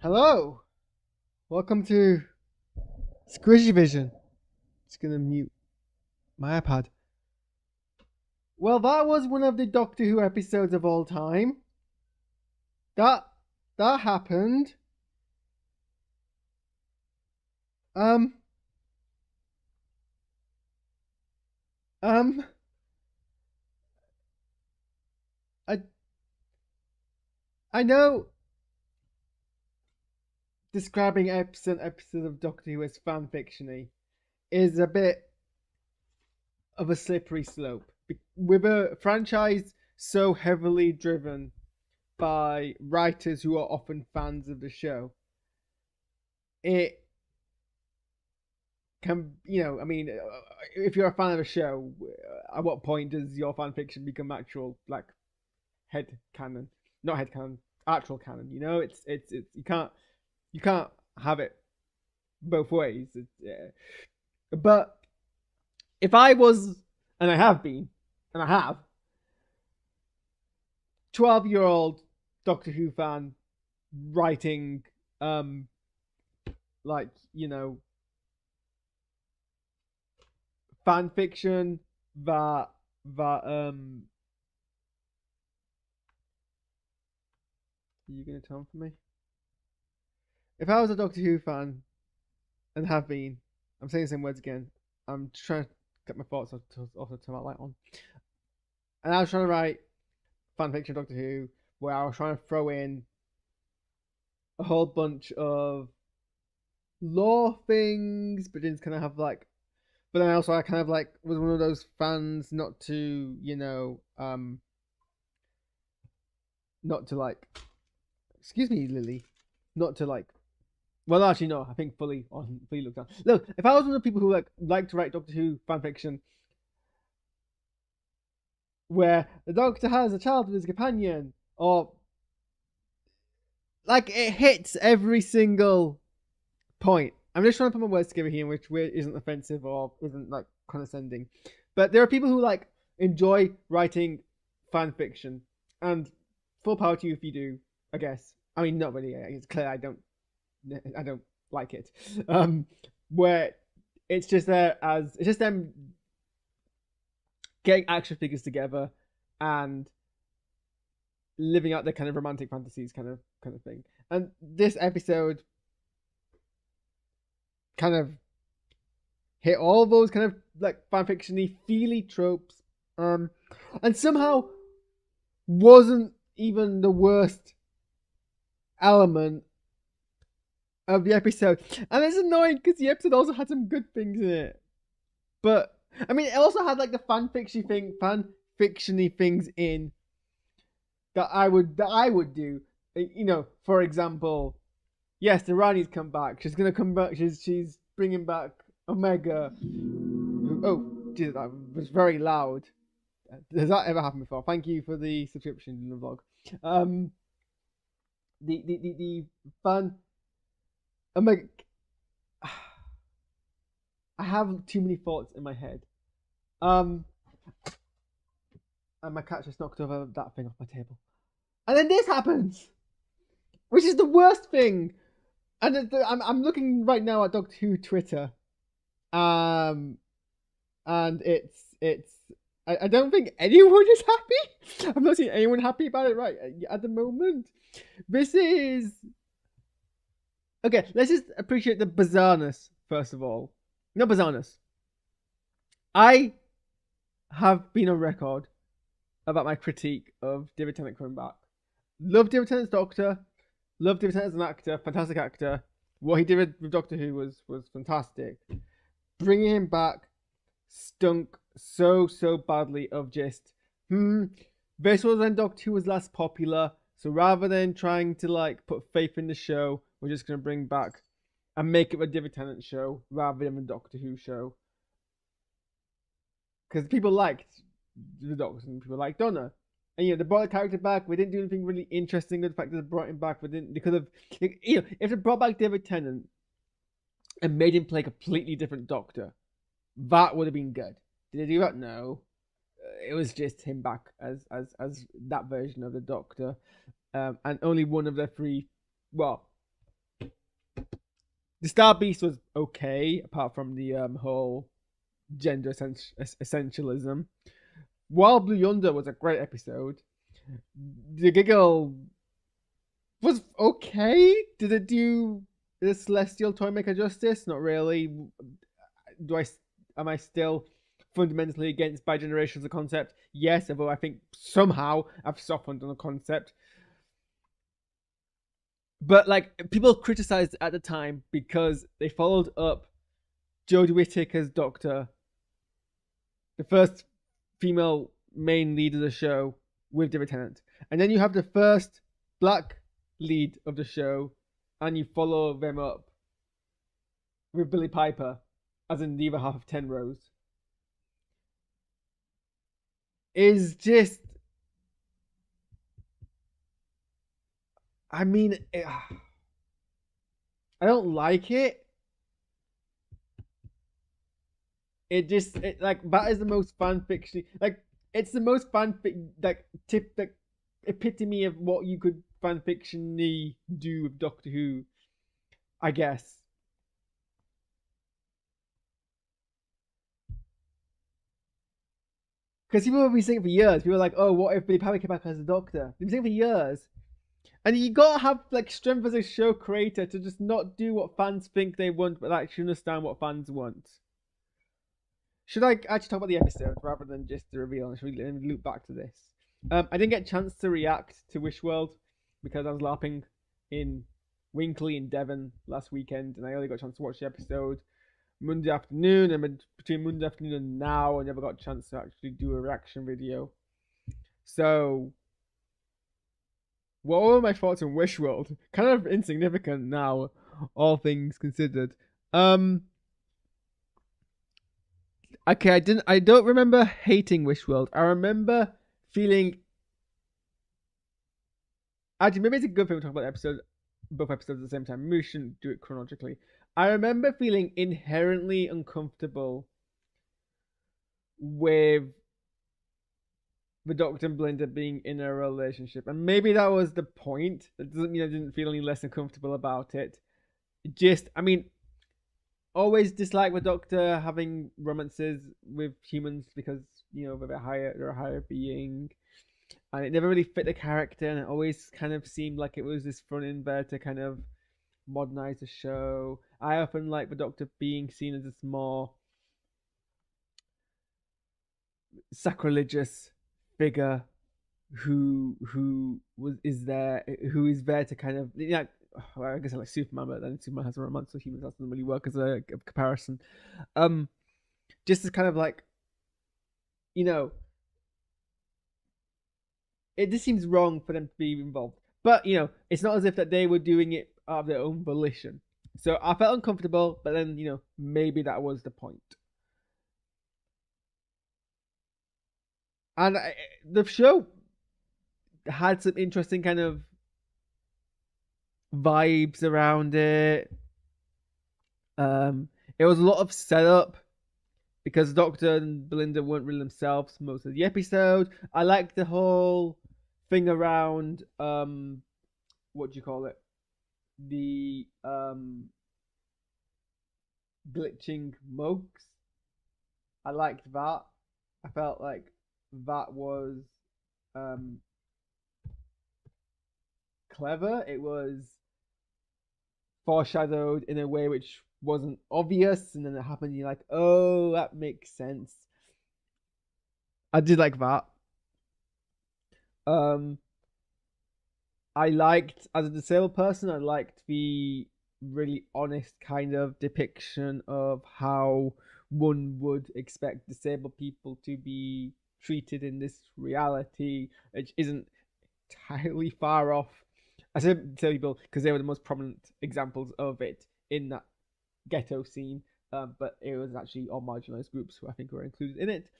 Hello, welcome to SquishiVision. Just gonna mute my iPad. Well, that was one of the Doctor Who episodes of all time. That that happened. Um, um, I I know describing episode of Doctor Who as fan fictiony is a bit of a slippery slope with a franchise so heavily driven by writers who are often fans of the show. It can, I mean, if you're a fan of a show, at what point does your fan fiction become actual, like, head canon? Not head canon, actual canon. It's you can't have it both ways. But if I was, and I have been, and I have, 12-year-old Doctor Who fan writing, like, fan fiction that. Are you gonna tell for me? If I was a Doctor Who fan and have been, I'm saying the same words again. I'm trying to get my thoughts off to turn my light on. And I was trying to write fan fiction Doctor Who where I was trying to throw in a whole bunch of lore things, but didn't kind of have like. But then also I kind of like was one of those fans not to, not to like. Excuse me, Lily. Not to like. Well, actually, no. I think fully looked down. Look, if I was one of the people who like to write Doctor Who fanfiction, where the Doctor has a child with his companion, or like it hits every single point. I'm just trying to put my words together here, which isn't offensive or isn't like condescending. But there are people who like enjoy writing fan fiction, and full power to you if you do. I guess. I mean, not really. It's clear I don't like it. Where it's just them getting action figures together and living out their kind of romantic fantasies, kind of thing. And this episode kind of hit all those kind of like fanfiction-y, feely tropes, and somehow wasn't even the worst element of the episode. And it's annoying because the episode also had some good things in it. But I mean, it also had like the fan fictiony things in that I would do. For example, yes, the Rani's come back. She's gonna come back. She's bringing back Omega. Oh, Jesus, that was very loud. Has that ever happened before? Thank you for the subscription in the vlog. The fun. Omega. I have too many thoughts in my head. And my cat just knocked over that thing off my table. And then this happens, which is the worst thing. And I'm looking right now at Doctor Who Twitter, and it's I don't think anyone is happy. I'm not seeing anyone happy about it right at the moment. This is okay. Let's just appreciate the bizarreness first of all. No bizarreness. I have been on record about my critique of David Tennant coming back. Love David Tennant's Doctor. Love David Tennant as an actor. Fantastic actor. What he did with Doctor Who was fantastic. Bringing him back stunk so badly of just this was when Doctor Who was less popular, so rather than trying to like put faith in the show, we're just gonna bring back and make it a David Tennant show rather than a Doctor Who show. Because people liked the Doctor and people liked Donna. And they brought the character back. We didn't do anything really interesting with the fact that they brought him back. They could have, if they brought back David Tennant and made him play a completely different Doctor, that would have been good. Did they do that? No. It was just him back as that version of the Doctor, and only one of the three. Well, The Star Beast was okay, apart from the whole gender essentialism. While Blue Yonder was a great episode, the Giggle was okay. Did it do the Celestial Toymaker justice? Not really. Do I? Am I still fundamentally against bi-generation as a concept? Yes, although I think somehow I've softened on the concept. But like people criticized at the time because they followed up Jodie Whittaker's Doctor, the first female main lead of the show, with David Tennant, and then you have the first black lead of the show, and you follow them up with Billie Piper, as in the other half of 10 Rows, is just. I mean, I don't like it. Like that is the most fan fiction. Like it's the most like epitome of what you could fan fictiony do with Doctor Who, I guess. Because people have been saying for years. People are like, "Oh, what if Billy Piper came back as a Doctor?" They've been saying for years, and you gotta have like strength as a show creator to just not do what fans think they want, but actually understand what fans want. Should I actually talk about the episode rather than just the reveal? Should we loop back to this? I didn't get a chance to react to Wishworld because I was LARPing in Winkley in Devon last weekend, and I only got a chance to watch the episode Monday afternoon. And between Monday afternoon and now, I never got a chance to actually do a reaction video. So, what were my thoughts on Wishworld? Kind of insignificant now, all things considered. Okay, I don't remember hating Wishworld. I remember feeling. Actually, maybe it's a good thing to talk about both episodes at the same time. Maybe we shouldn't do it chronologically. I remember feeling inherently uncomfortable with the Doctor and Belinda being in a relationship, and maybe that was the point. That doesn't mean I didn't feel any less uncomfortable about it. Just, I mean, always dislike the Doctor having romances with humans because they're a higher being, and it never really fit the character, and it always kind of seemed like it was this front in there to kind of modernize the show. I often like the Doctor being seen as this more sacrilegious figure who is there to kind of I guess I like Superman, but then Superman has a romance with humans. That doesn't really work as a comparison. Just as kind of like, it just seems wrong for them to be involved. But it's not as if that they were doing it out of their own volition. So I felt uncomfortable, but then maybe that was the point. And the show had some interesting kind of vibes around it. It was a lot of setup because Doctor and Belinda weren't really themselves most of the episode. I liked the whole thing around what do you call it? The glitching mugs. I liked that. I felt like that was clever. It was foreshadowed in a way which wasn't obvious, and then it happened, and you're like, oh, that makes sense. I did like that. I liked, as a disabled person, I liked the really honest kind of depiction of how one would expect disabled people to be treated in this reality, which isn't entirely far off. I said disabled people because they were the most prominent examples of it in that ghetto scene, but it was actually all marginalized groups who I think were included in it.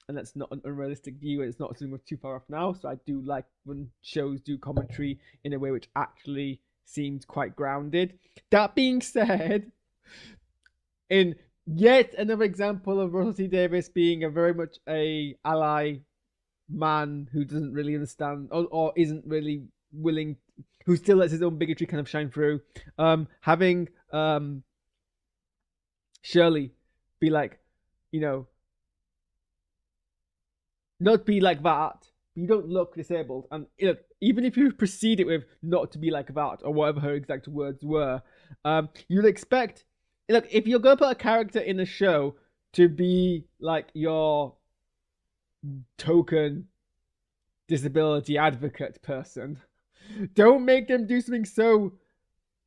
And that's not an unrealistic view, and it's not something we're too far off now. So I do like when shows do commentary in a way which actually seems quite grounded. That being said, in yet another example of Russell T Davies being a very much a ally man who doesn't really understand or isn't really willing, who still lets his own bigotry kind of shine through, having surely be like, you know, not be like that. You don't look disabled, and look, even if you proceed it with not to be like that or whatever her exact words were, you'd expect. Look, if you're gonna put a character in the show to be like your token disability advocate person, don't make them do something so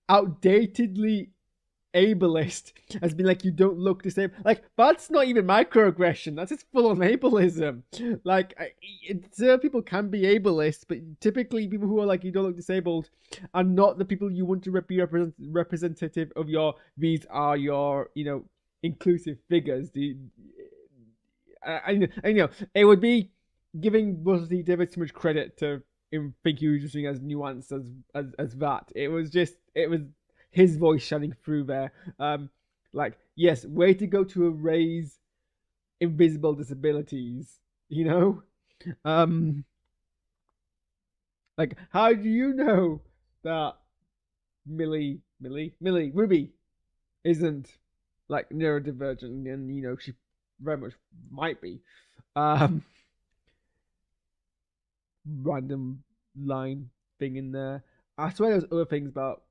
outdatedly ableist as being like, you don't look disabled. Like, that's not even microaggression, that's just full on ableism. Like, people can be ableist, but typically people who are like, you don't look disabled, are not the people you want to be representative of your, these are your, inclusive figures. It would be giving Russell T Davies too much credit to think he was just doing as nuanced as that. It was his voice shining through there. Like, yes, way to go to erase invisible disabilities, like, how do you know that Ruby isn't like neurodivergent, and she very much might be. Random line thing in there. I swear there was other things about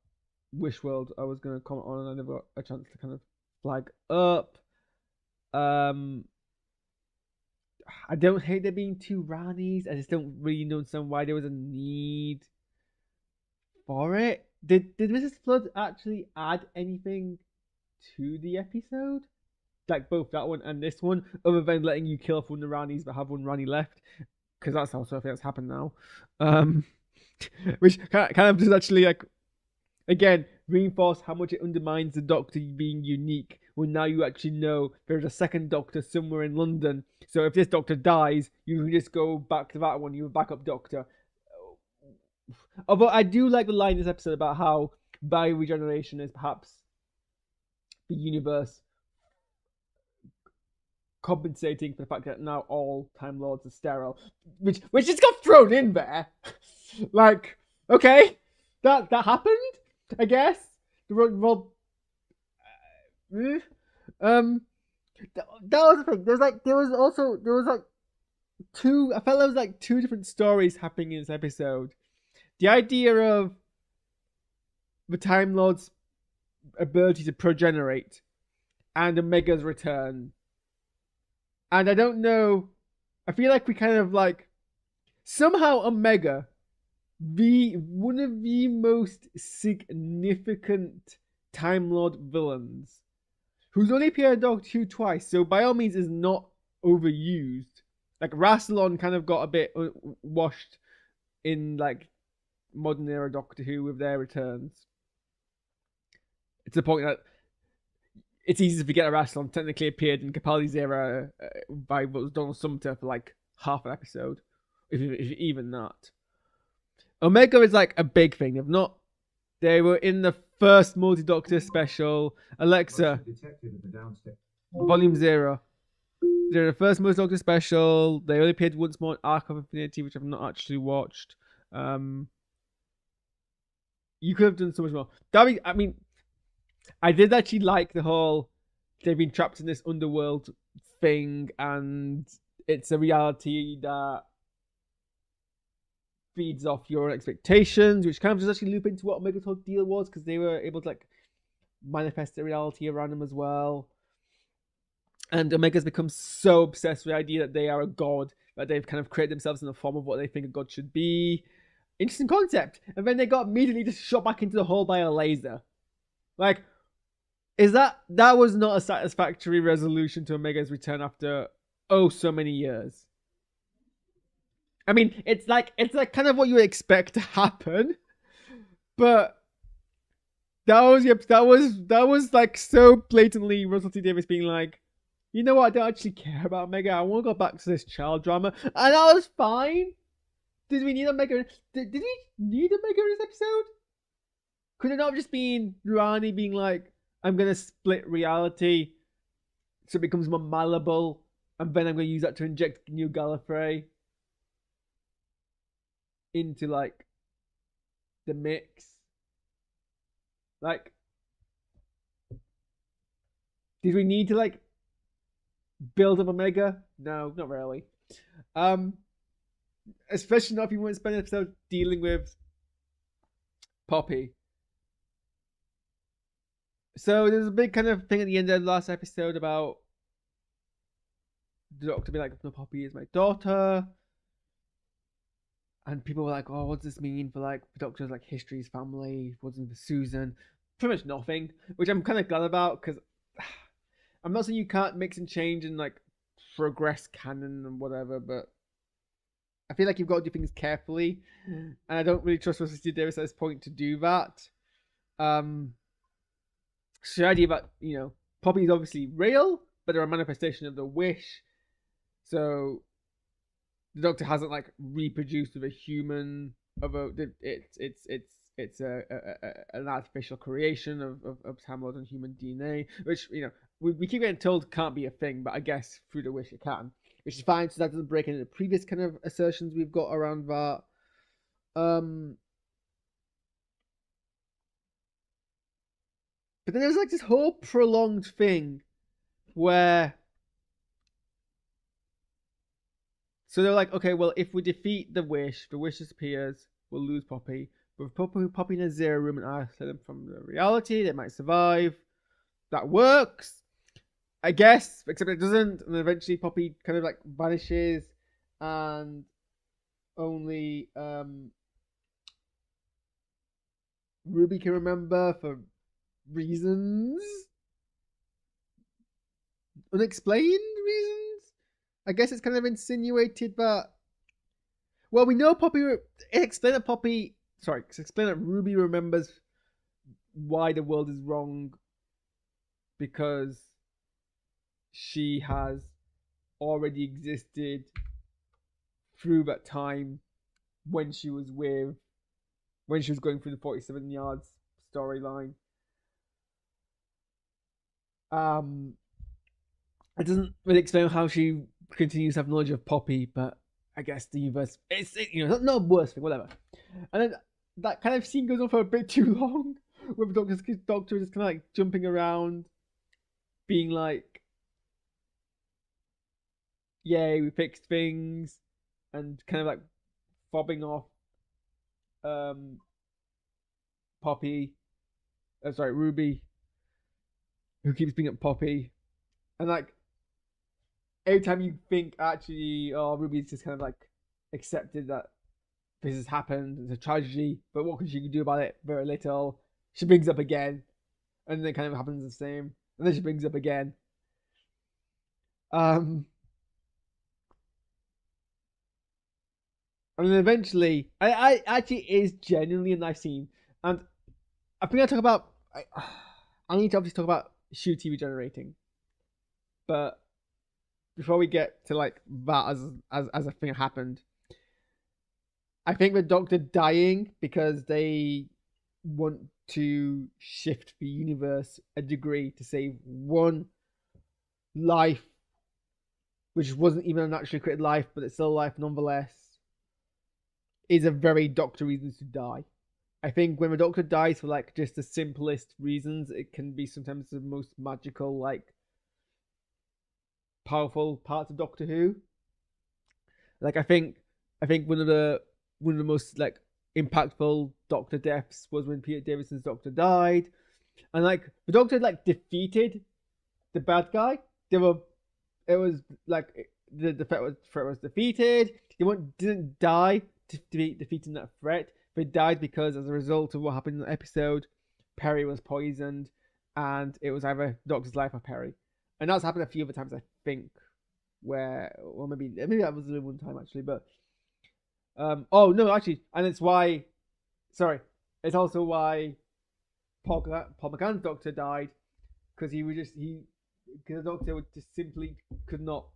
Wish World I was going to comment on, and I never got a chance to kind of flag up. I don't hate there being two Ranis. I just don't really understand why there was a need for it. Did Mrs. Flood actually add anything to the episode? Like both that one and this one, other than letting you kill off one of the Ranis but have one Rani left? Because that's also a thing that's happened now. Which kind of just actually, like, again, reinforce how much it undermines the Doctor being unique when now you actually know there's a second Doctor somewhere in London. So if this Doctor dies, you can just go back to that one. You're a backup Doctor. Although I do like the line in this episode about how bioregeneration is perhaps the universe compensating for the fact that now all Time Lords are sterile, which just got thrown in there. Like, okay, that happened, I guess. Well, that was the thing. There was like two. I felt there was like two different stories happening in this episode. The idea of the Time Lord's ability to progenerate and Omega's return. And I don't know. I feel like we kind of like somehow Omega, one of the most significant Time Lord villains, who's only appeared in Doctor Who twice, so by all means is not overused. Like Rassilon kind of got a bit washed in like modern era Doctor Who with their returns. It's the point that it's easy to forget that Rassilon technically appeared in Capaldi's era by what was Donald Sumter for like half an episode, if even that. Omega is like a big thing. They were in the first Multi-Doctor special. Alexa, Volume 0. They're in the first Multi-Doctor special. They only appeared once more in Arc of Infinity, which I've not actually watched. You could have done so much more. I mean, I did actually like the whole they've been trapped in this underworld thing, and it's a reality that feeds off your expectations, which kind of just actually loop into what Omega's whole deal was, because they were able to like manifest the reality around them as well. And Omega's become so obsessed with the idea that they are a god, that they've kind of created themselves in the form of what they think a god should be. Interesting concept. And then they got immediately just shot back into the hole by a laser. Like, that was not a satisfactory resolution to Omega's return after so many years. I mean, it's like kind of what you would expect to happen, but that was like so blatantly Russell T Davies being like, you know what, I don't actually care about Omega. I want to go back to this child drama, and that was fine. Did we need Omega? Did we need Omega in this episode? Could it not have just been Rani being like, I'm gonna split reality so it becomes more malleable, and then I'm gonna use that to inject new Gallifrey into like the mix? Like, Did we need to like build up Omega? No, not really. Um, Especially not if you want to spend an episode dealing with Poppy. So there's a big kind of thing at the end of the last episode about the Doctor being like, "No, Poppy is my daughter," and people were like, "Oh, what does this mean for like the Doctor's like history, his family? What's in for Susan?" Pretty much nothing, which I'm kind of glad about because I'm not saying you can't mix and change and like progress canon and whatever, but I feel like you've got to do things carefully, and I don't really trust Felicity Davis at this point to do that. So the idea about Poppy is obviously real, but they're a manifestation of the wish. So the Doctor hasn't like reproduced with a human of a it's an artificial creation of Time Lord and human DNA, which we keep getting told can't be a thing, but I guess through the wish it can, which is fine. So that doesn't break any of the previous kind of assertions we've got around that. But then there's like this whole prolonged thing where so they're like, okay, well, if we defeat the wish disappears, we'll lose Poppy. But with Poppy in a zero room and isolate them from the reality, they might survive. That works, I guess, except it doesn't. And then eventually Poppy kind of like vanishes, and only Ruby can remember for reasons, unexplained reasons. I guess it's kind of insinuated that. Well, we know Poppy. Explain that Ruby remembers why the world is wrong because she has already existed through that time when she was going through the 47 yards storyline. It doesn't really explain how she continues to have knowledge of Poppy, but I guess the universe, it's not the worst thing, whatever. And then that kind of scene goes on for a bit too long, with the Doctor just kind of like jumping around, being like, "Yay, we fixed things," and kind of like fobbing off Ruby, who keeps being up Poppy, and like every time you think actually, oh, Ruby's just kind of like accepted that this has happened, it's a tragedy, but what can she do about it? Very little. She brings up again, and then it kind of happens the same, and then she brings up again. And then eventually, I actually is genuinely a nice scene, and I think I need to obviously talk about Ncuti regenerating, but before we get to like that as a thing that happened, I think the Doctor dying because they want to shift the universe a degree to save one life, which wasn't even a naturally created life, but it's still life nonetheless, is a very Doctor reason to die. I think when the Doctor dies for like just the simplest reasons, it can be sometimes the most magical, like powerful parts of Doctor Who. Like I think one of the most like impactful Doctor deaths was when Peter Davison's Doctor died, and like the Doctor like defeated the bad guy. It was like the threat was defeated. He didn't die defeating that threat, but he died because as a result of what happened in the episode, Perry was poisoned, and it was either Doctor's life or Perry. And that's happened a few other times, I think, where, or maybe that was the one time actually, but oh no, actually, and it's also why Paul McGann's Doctor died, because because the Doctor just simply could not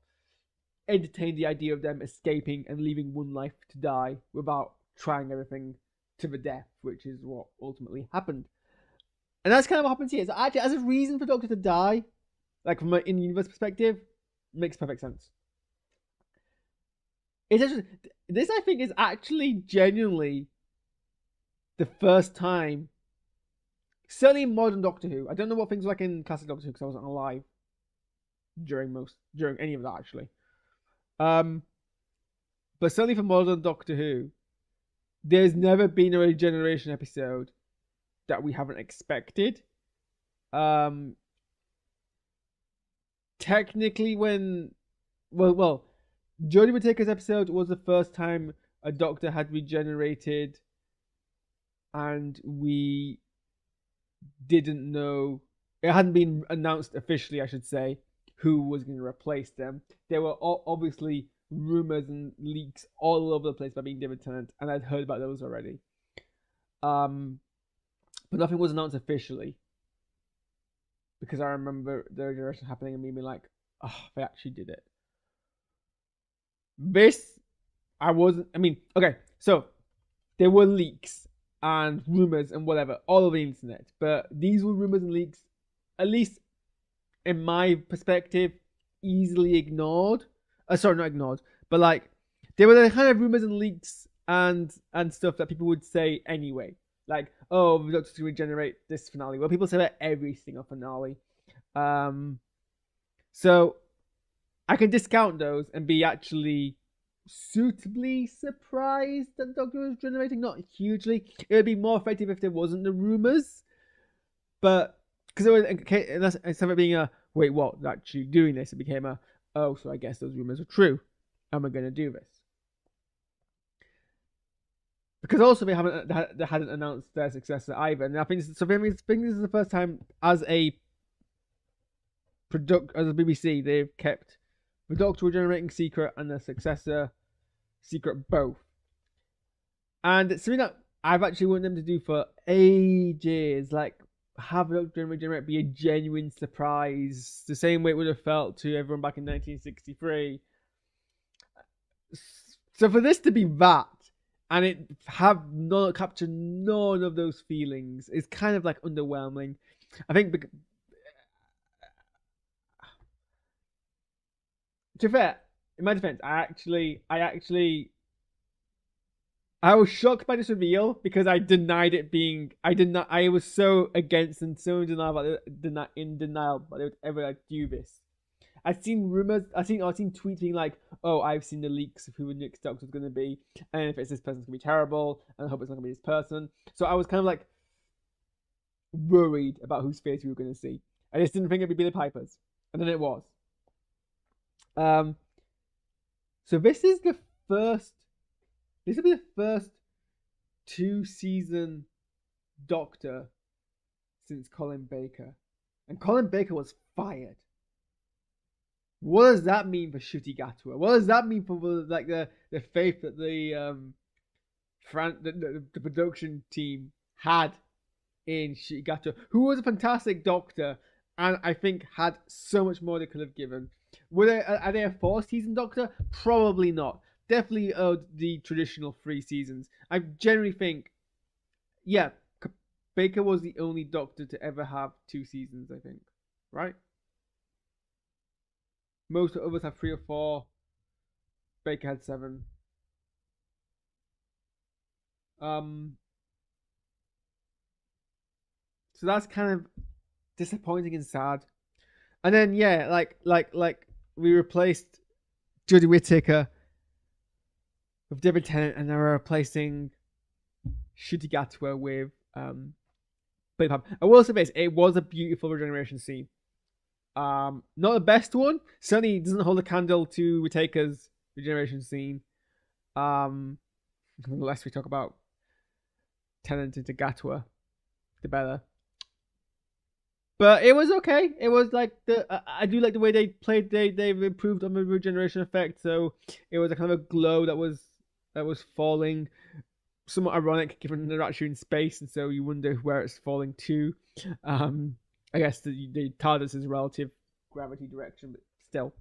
entertain the idea of them escaping and leaving one life to die without trying everything to the death, which is what ultimately happened. And that's kind of what happens here. So actually, as a reason for Doctor to die, like from an in-universe perspective, makes perfect sense. This I think is actually genuinely the first time, certainly in modern Doctor Who. I don't know what things were like in classic Doctor Who because I wasn't alive. during any of that actually. Um, but certainly for modern Doctor Who, there's never been a regeneration episode that we haven't expected. Um, technically, Jodie Whittaker's episode was the first time a Doctor had regenerated, and we didn't know. It hadn't been announced officially, I should say, who was going to replace them. There were obviously rumors and leaks all over the place about being David Tennant, and I'd heard about those already. But nothing was announced officially, because I remember the regeneration happening and me being like, "Oh, they actually did it." This, I wasn't. I mean, okay, so there were leaks and rumors and whatever all over the internet, but these were rumors and leaks, at least in my perspective, easily ignored. Sorry, not ignored, but like they were the kind of rumors and leaks and stuff that people would say anyway. Like, oh, the Doctor's going to regenerate this finale. Well, people say that every single finale. So I can discount those and be actually suitably surprised that the Doctor was regenerating. Not hugely. It would be more effective if there wasn't the rumors. But because it was, instead of it being a wait, what, actually doing this, it became a oh, so I guess those rumors are true, and we're going to do this. Because also they hadn't announced their successor either, and I think this is the first time as a BBC they've kept the Doctor regenerating secret and the successor secret both, and it's something that I've actually wanted them to do for ages, like have the Doctor regenerate be a genuine surprise, the same way it would have felt to everyone back in 1963. So for this to be that, and it capture none of those feelings, is kind of like underwhelming. I think, to be fair, in my defense, I was shocked by this reveal because I denied it being. I was so against and so in denial that they would ever do this. I've seen rumors. I've seen tweets being like, "Oh, I've seen the leaks of who the next Doctor is going to be, and if it's this person, it's going to be terrible, and I hope it's not going to be this person." So I was kind of like worried about whose face we were going to see. I just didn't think it'd be Billy Piper's, and then it was. So this is the first. This will be the first 2-season Doctor since Colin Baker, and Colin Baker was fired. What does that mean for Ncuti Gatwa? What does that mean for the faith that the production team had in Ncuti Gatwa, who was a fantastic Doctor, and I think had so much more they could have given. Are they a 4-season Doctor? Probably not. Definitely the traditional 3 seasons. I generally think, yeah, Baker was the only Doctor to ever have 2 seasons, I think. Right? Most of us have 3 or 4. Baker had 7. So that's kind of disappointing and sad. And then yeah, like we replaced Jodie Whittaker with David Tennant, and now we're replacing Ncuti Gatwa with Billy Piper. I will say this: it was a beautiful regeneration scene. Not the best one. Certainly doesn't hold a candle to Whittaker's regeneration scene. The less we talk about Tennant into Gatwa, the better. But it was okay. It was like I do like the way they played. They've improved on the regeneration effect, so it was a kind of a glow that was falling. Somewhat ironic given they're actually in space, and so you wonder where it's falling to. I guess the TARDIS is relative gravity direction, but still.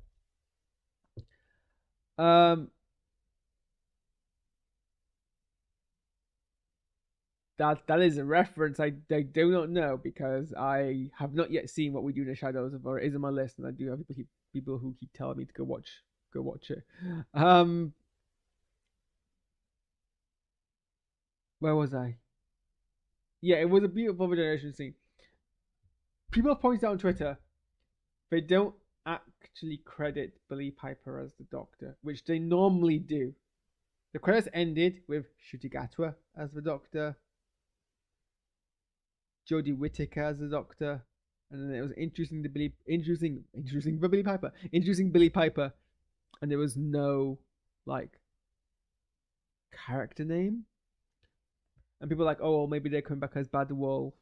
That is a reference I do not know, because I have not yet seen What We Do in the Shadows, or it is on my list, and I do have people who keep telling me to go watch it. Where was I? Yeah, it was a beautiful regeneration scene. People have pointed out on Twitter they don't actually credit Billie Piper as the Doctor, which they normally do. The credits ended with Ncuti Gatwa as the Doctor, Jodie Whittaker as the Doctor, and then it was introducing Billie Piper, and there was no like character name, and people were like, oh, well, maybe they're coming back as Bad Wolf.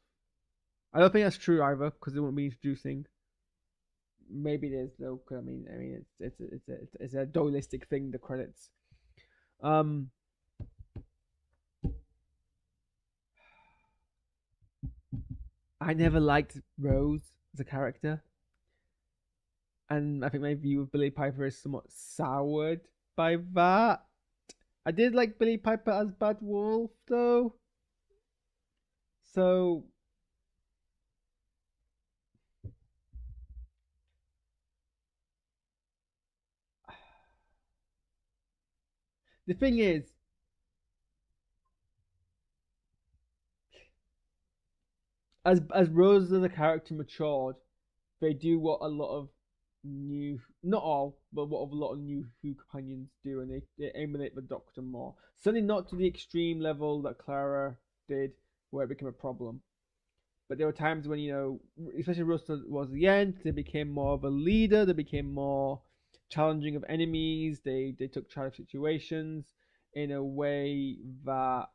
I don't think that's true either because they won't be introducing. Maybe there's no. I mean, it's a dualistic thing. The credits. I never liked Rose as a character, and I think my view of Billie Piper is somewhat soured by that. I did like Billie Piper as Bad Wolf though, so the thing is, as Rose as a character matured, they do what a lot of new, not all, but what a lot of new Who companions do, and they emulate the Doctor more. Certainly not to the extreme level that Clara did, where it became a problem. But there were times when, especially Rose was the end, they became more of a leader, they became more challenging of enemies, they took charge of situations in a way that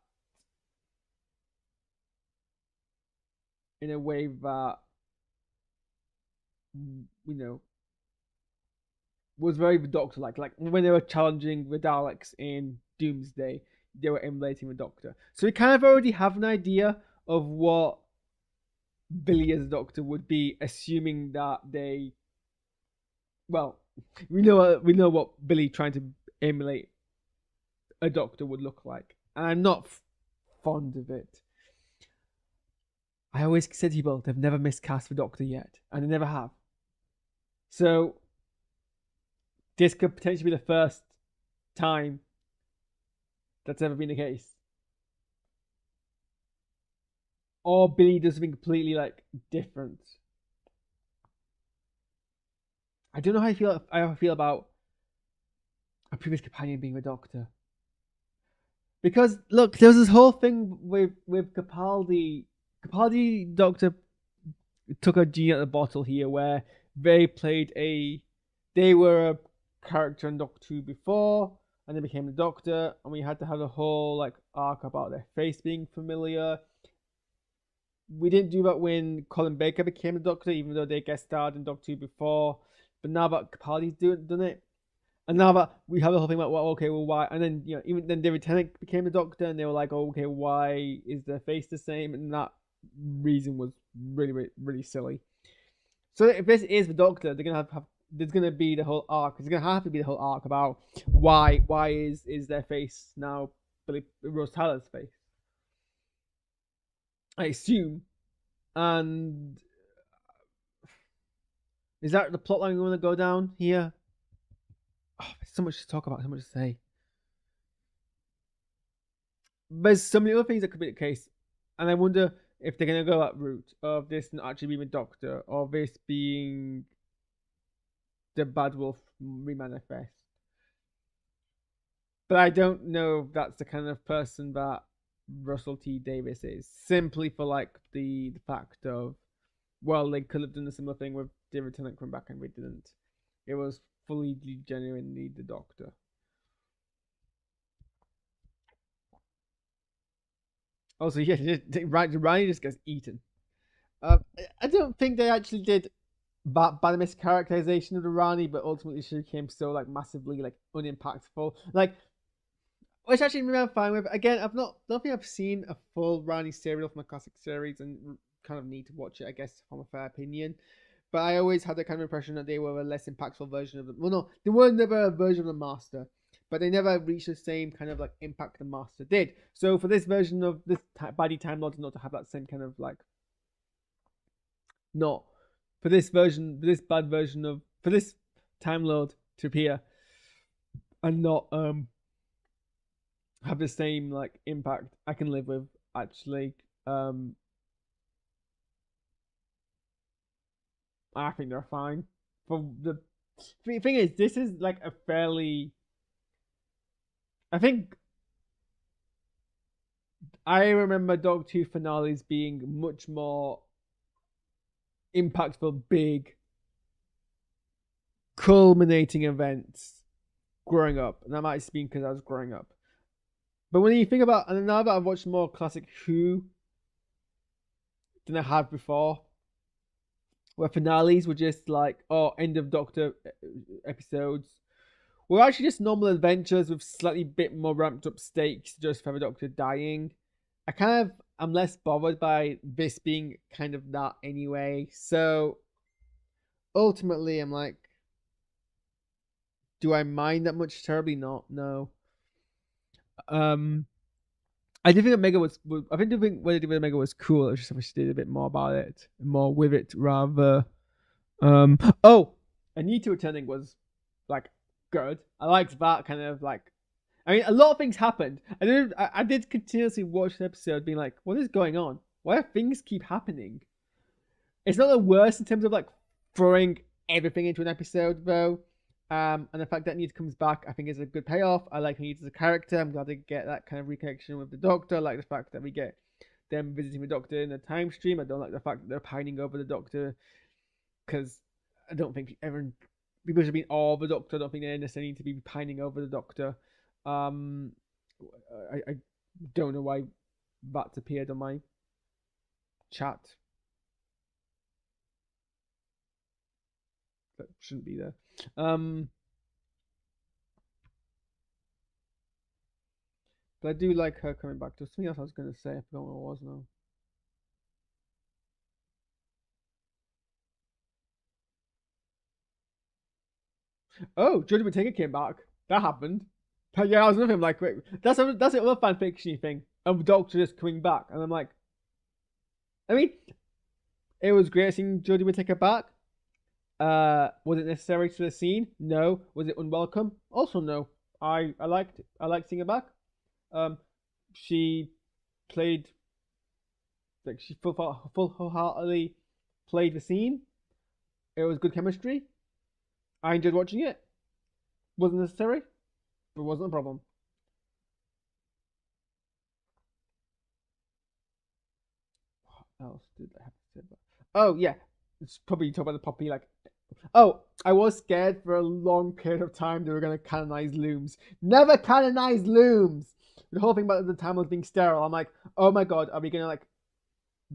you know was very Doctor like. Like when they were challenging the Daleks in Doomsday, they were emulating the Doctor. So we kind of already have an idea of what Billy as a Doctor would be, assuming that they. Well, we know what Billy trying to emulate a Doctor would look like, and I'm not fond of it. I always said to people they've never miscast the Doctor yet, and they never have. So this could potentially be the first time that's ever been the case. Or Billy does something completely like different. I don't know how I feel about a previous companion being the Doctor. Because look, there was this whole thing with Capaldi. Capaldi Doctor took a genie out of the bottle here, where they were a character in Doctor Who before, and they became the Doctor, and we had to have a whole like arc about their face being familiar. We didn't do that when Colin Baker became the Doctor, even though they guest starred in Doctor Who before. But now that Capaldi's done it, and now that we have the whole thing about, well, okay, well, why? And then even then David Tennant became the Doctor, and they were like, oh, okay, why is their face the same? And that reason was really, really, really silly. So if this is the Doctor, they're gonna have there's gonna be the whole arc. It's gonna have to be the whole arc about why is their face now Billy Rose Tyler's face. I assume. And is that the plotline we want to go down here? Oh, there's so much to talk about, so much to say. There's so many other things that could be the case, and I wonder if they're gonna go that route of this not actually being the Doctor, or this being the Bad Wolf remanifest. But I don't know if that's the kind of person that Russell T Davies is, simply for like the fact of, well, they could have done a similar thing with David Tennant coming back, and we didn't. It was fully genuinely the Doctor. Also, yeah, Ryan just gets eaten. I don't think they actually did bad mischaracterization of the Rani, but ultimately she became so like massively like unimpactful. Like, which actually I'm fine with. Again, don't think I've seen a full Rani serial from a classic series, and kind of need to watch it, I guess, from a fair opinion. But I always had the kind of impression that they were a less impactful version of them. Well, no, they were never a version of the Master, but they never reached the same kind of like impact the Master did. So for this version of this Baddie Time Lord not to have that same kind of like, not for this bad version of, for this Time Lord to appear and not have the same like impact, I can live with actually. I think they're fine for the thing is, this is like a fairly. I think I remember Doctor Who finales being much more impactful, big, culminating events growing up, and that might have been because I was growing up. But when you think about, and now that I've watched more classic Who than I have before, where finales were just like, oh, end of Doctor episodes, were actually just normal adventures with slightly bit more ramped up stakes just for the Doctor dying. I'm less bothered by this being kind of that anyway. So ultimately, I'm like, do I mind that much? Terribly not. No. Um, I did think Omega I think what they did with Omega was cool. I just wish they did a bit more about it, more with it, rather. Oh, Anita returning was like good. I liked that kind of like. I mean, a lot of things happened. I did continuously watch the episode, being like, "What is going on? Why do things keep happening?" It's not the worst in terms of like throwing everything into an episode, though. And the fact that Anita comes back, I think, is a good payoff. I like Anita as a character. I'm glad to get that kind of reconnection with the Doctor. I like the fact that we get them visiting the Doctor in a time stream. I don't like the fact that they're pining over the Doctor, because I don't think people should be all the Doctor. I don't think they necessarily need to be pining over the Doctor. Um, I don't know why that's appeared on my chat. That shouldn't be there. But I do like her coming back. There's something else I was going to say. I forgot what it was now. Oh, Jodie Whittaker came back. That happened. But yeah, I was with him like, wait, that's the other fan fiction thing of Doctor just coming back, and I'm like, I mean, it was great seeing Jodie Whittaker back. Was it necessary to the scene? No. Was it unwelcome? Also no. I liked it. I liked seeing her back. Um, she played like she full wholeheartedly played the scene. It was good chemistry. I enjoyed watching it. Wasn't necessary, but wasn't a problem. What else did I have to say about? Oh yeah, it's probably talk about the puppy. Like, oh, I was scared for a long period of time they were gonna canonize looms. Never canonize looms. The whole thing about the time was being sterile. I'm like, oh my god, are we gonna like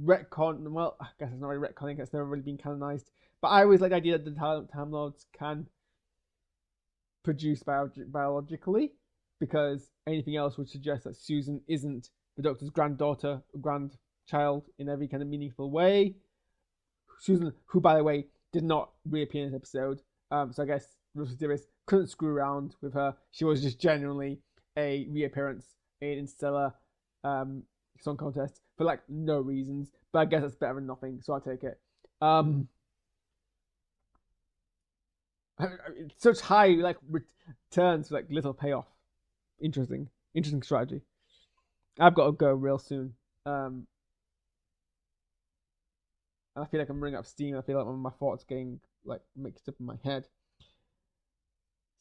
retcon? Well, I guess it's not really retconning. It's never really been canonized. But I always like the idea that the Time Lords can produce biologically, because anything else would suggest that Susan isn't the Doctor's granddaughter, grandchild in every kind of meaningful way. Susan, who by the way did not reappear in this episode, so I guess Russell Davis couldn't screw around with her. She was just genuinely a reappearance in Interstellar song contest for like no reasons. But I guess that's better than nothing, so I'll take it. Such high like returns, like little payoff. Interesting strategy. I've got to go real soon. I feel like I'm running out of steam. I feel like my thoughts getting like mixed up in my head.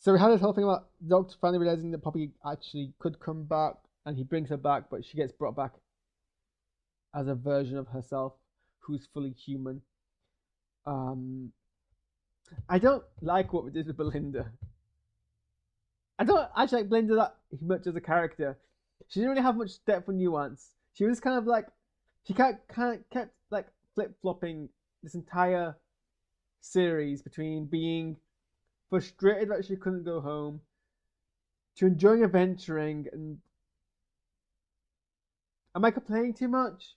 So we had this whole thing about Doctor finally realizing that Poppy actually could come back, and he brings her back, but she gets brought back as a version of herself who's fully human. I don't like what we did with Belinda. I don't actually like Belinda that much as a character. She didn't really have much depth or nuance. She was kind of like she kept like flip flopping this entire series between being frustrated that she couldn't go home to enjoying adventuring. And am I complaining too much?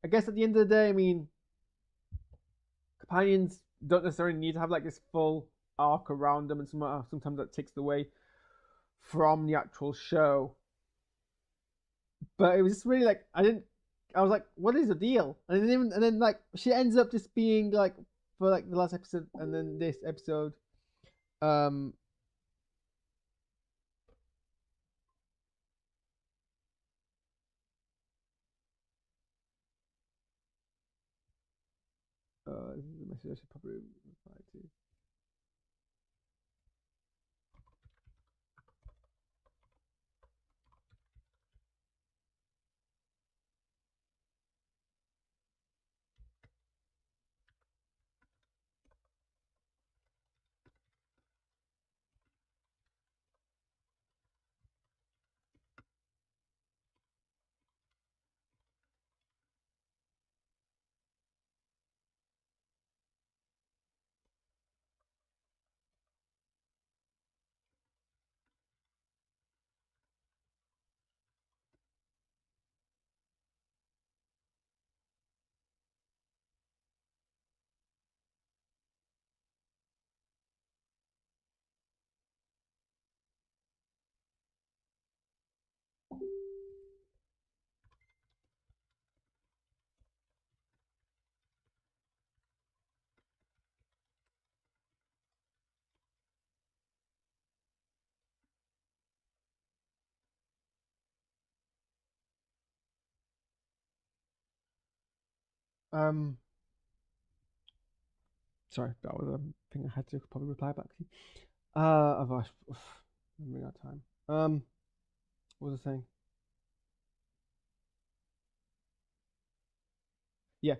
I guess at the end of the day, I mean, companions don't necessarily need to have like this full arc around them, and sometimes that takes away from the actual show. But it was just really like I was like, what is the deal? And then like she ends up just being like for like the last episode and then this episode, um, the message I should probably reply to. Sorry, that was a thing I had to probably reply back to. Otherwise, I'm running out of time. What was I saying? Yeah,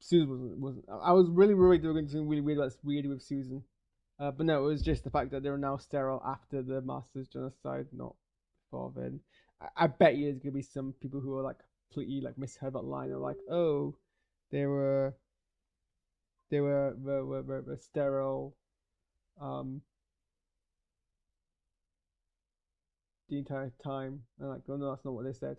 Susan wasn't. I was really worried they were going to do something really weird about weird with Susan. But no, it was just the fact that they were now sterile after the Masters genocide, not before then. I bet you there's gonna be some people who are like completely like misheard that line, or like, oh, they were were sterile um the entire time, and like, oh no, that's not what they said.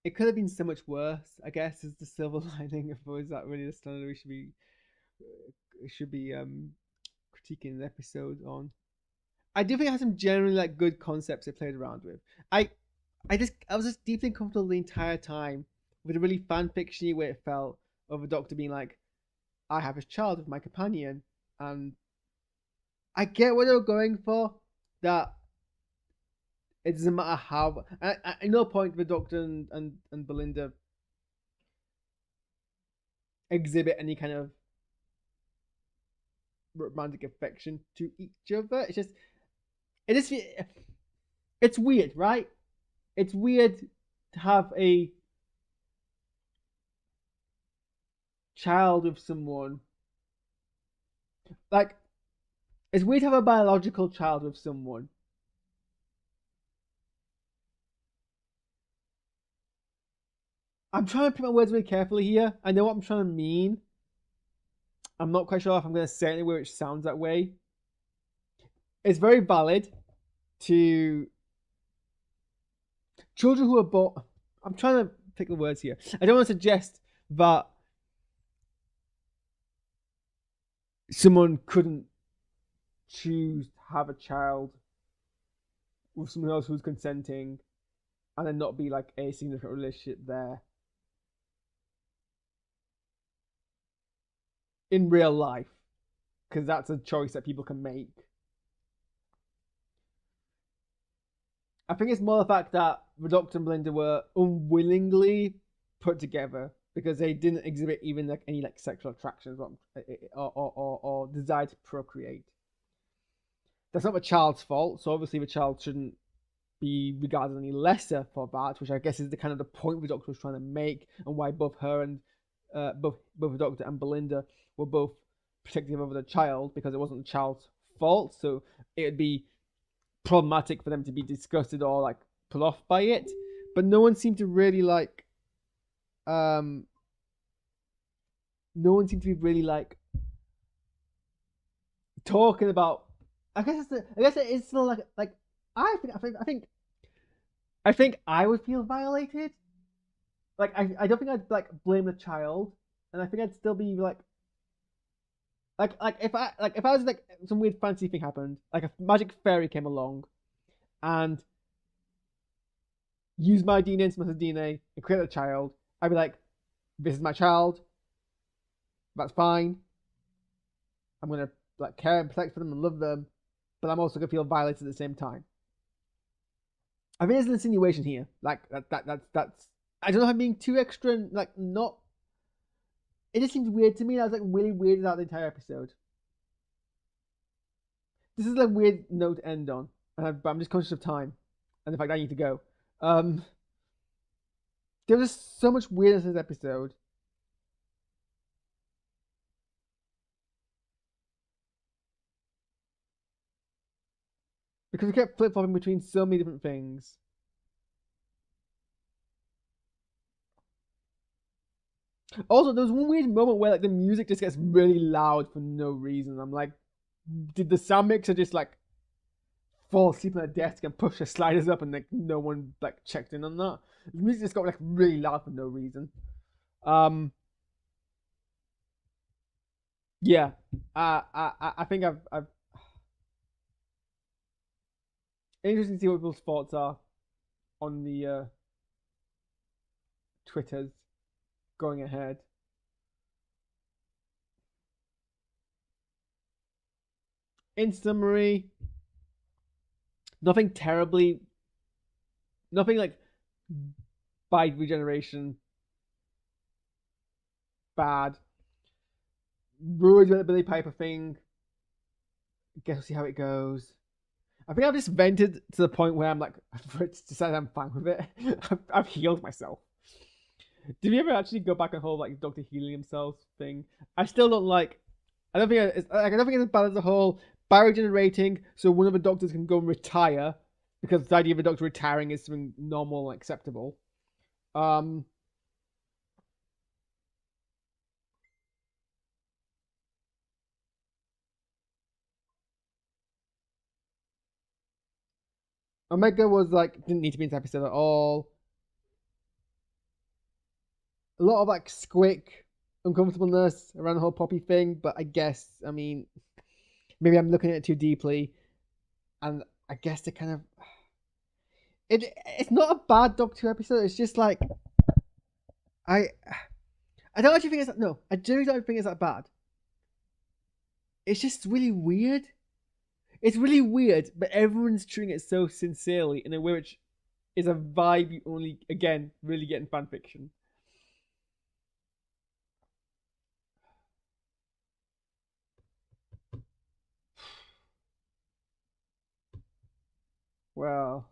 It could have been so much worse, I guess, is the silver lining. Of is that really the standard we should be critiquing an episode on? I do think it has some generally like good concepts they played around with. I I was just deeply uncomfortable the entire time with a really fan fictiony way it felt of a doctor being like, I have a child with my companion, and I get what they were going for. That it doesn't matter how. At no point the Doctor and Belinda exhibit any kind of romantic affection to each other. It just it's weird, right? It's weird to have a child with someone. Like, it's weird to have a biological child with someone. I'm trying to pick my words really carefully here. I know what I'm trying to mean. I'm not quite sure if I'm going to say it anywhere which sounds that way. It's very valid to children who are born. I'm trying to pick the words here. I don't want to suggest that someone couldn't choose to have a child with someone else who's consenting and then not be like a significant relationship there in real life, because that's a choice that people can make. I think it's more the fact that the Doctor and Belinda were unwillingly put together because they didn't exhibit even like any like sexual attractions or desire to procreate. That's not the child's fault, so obviously the child shouldn't be regarded any lesser for that, which I guess is the kind of the point the Doctor was trying to make, and why both her and both the Doctor and Belinda were both protective of the child, because it wasn't the child's fault. So it would be problematic for them to be disgusted or like put off by it. But no one seemed to really like no one seemed to be really like talking about. I guess it is still like I think I would feel violated. Like I don't think I'd like blame the child, and I think I'd still be like if I was like some weird fancy thing happened, like a magic fairy came along and used my DNA and Smith's DNA and created a child, I'd be like, this is my child. That's fine. I'm gonna like care and protect for them and love them, but I'm also gonna feel violated at the same time. I think there's an insinuation here. Like that's. I don't know if I'm being too extra and like not. It just seems weird to me. I was like really weirded out the entire episode. This is a weird note to end on, but I'm just conscious of time and the fact I need to go. Um, there was just so much weirdness in this episode. Because we kept flip flopping between so many different things. Also, there was one weird moment where like the music just gets really loud for no reason. I'm like, did the sound mixer just like fall asleep on a desk and push the sliders up and like no one like checked in on that? The music just got like really loud for no reason. Yeah, I think I've interesting to see what people's thoughts are on the Twitters going ahead. In summary, nothing terribly, nothing like by regeneration bad. Ruined with the Billy Piper thing. Guess we'll see how it goes. I think I've just vented to the point where I'm like, I've decided I'm fine with it. I've healed myself. Did we ever actually go back and whole like Doctor healing himself thing? I still don't like. I don't think it's like I don't think it's as bad as the whole bioregenerating, so one of the doctors can go and retire because the idea of a doctor retiring is something normal and acceptable. Um, Omega was like didn't need to be in this episode at all. A lot of like squick uncomfortableness around the whole Poppy thing, but I guess I mean maybe I'm looking at it too deeply, and I guess it kind of it's not a bad Doctor Who episode. It's just like I I don't actually think it's no. I genuinely don't think it's that bad. It's just really weird. It's really weird, but everyone's treating it so sincerely in a way which is a vibe you only again really get in fan fiction. Well,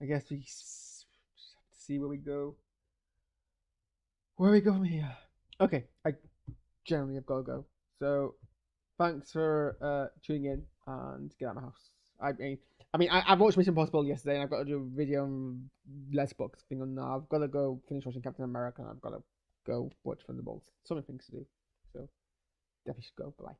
I guess we just have to see where we go. Where we go from here? Okay, I generally have got to go. So thanks for tuning in and get out of my house. I've watched Mission Impossible yesterday, and I've got to do a video on Let's Box thing on now. I've got to go finish watching Captain America, and I've got to go watch Thunderbolts. So many things to do. So definitely should go. Bye.